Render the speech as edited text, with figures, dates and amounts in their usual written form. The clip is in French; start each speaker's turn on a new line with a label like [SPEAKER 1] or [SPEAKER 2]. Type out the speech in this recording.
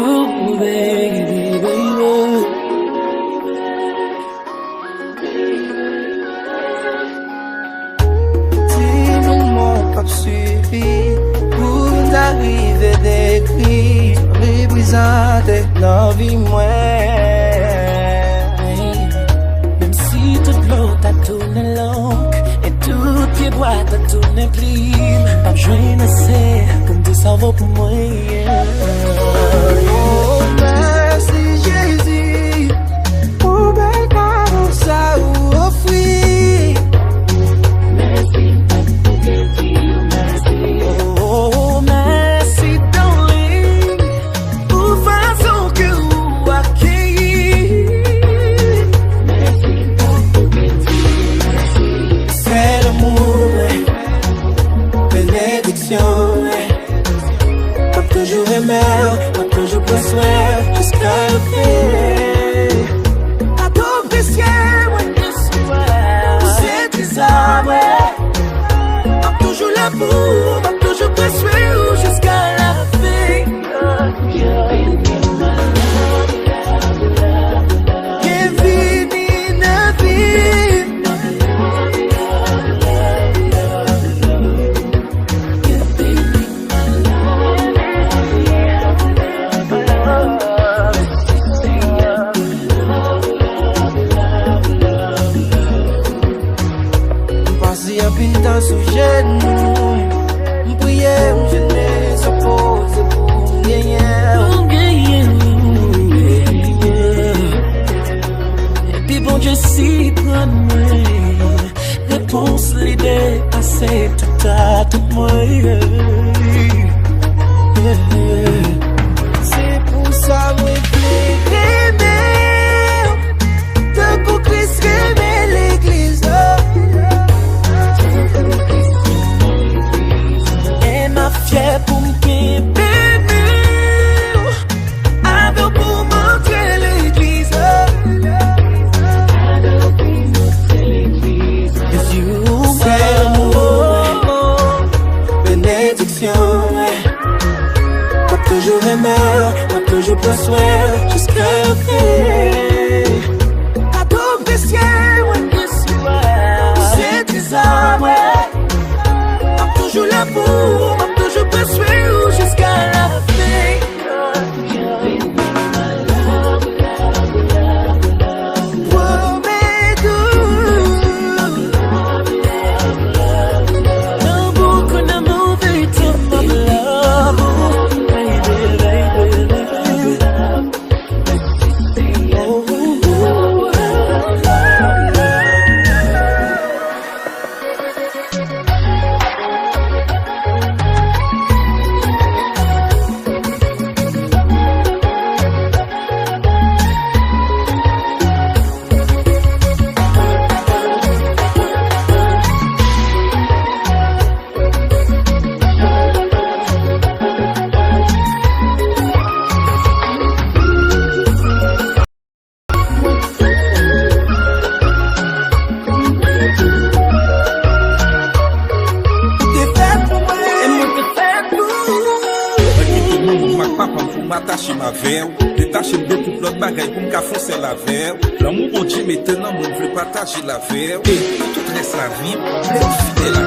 [SPEAKER 1] Ooh, baby, baby.
[SPEAKER 2] Dis-nous mon cap suffit pour arriver d'écrit, représenter la vie moi.
[SPEAKER 1] Même si toute l'eau t'a tourné longue et tout pied droit t'a tourné pli, pas besoin de c'est comme tout ça vaut pour moi.
[SPEAKER 2] Oh, merci Jésus, pour bel cadeau ça ou offrir.
[SPEAKER 1] Merci, merci. Oh, merci, darling, pour façon que vous accueillez.
[SPEAKER 2] C'est l'amour, bénédiction. Pas toujours aimer, pas toujours besoin, jusqu'à le faire.
[SPEAKER 1] À tout apprécier, moi, je suis c'est des arbres. Pas toujours l'amour, pas toujours besoin, jusqu'à la fin.
[SPEAKER 2] Dans sous genou, m'prier, m'gêner, s'opposer pour gagner.
[SPEAKER 1] Et puis bon Dieu si prends-moi, réponse l'idée, assez tout à tout moi.
[SPEAKER 2] C'est pour ça que je aimer, de pour Christ aimer l'église.
[SPEAKER 1] Fier pour me bébé, avec pour montrer l'église.
[SPEAKER 2] C'est l'amour, bénédiction. Pas toujours aimer, pas toujours besoin, jusqu'à le faire.
[SPEAKER 1] À tout apprécier, ouais, c'est des arbres. Pas toujours l'amour. Je suis jusqu'à la fin. Dans beaucoup d'amour, véritable love.
[SPEAKER 3] M'attacher ma veille, détacher de tout l'autre bagaille pour me foncer la veille. L'amour bon Dieu maintenant, mon veut partager la veille. Et tout reste la vie, fidèle à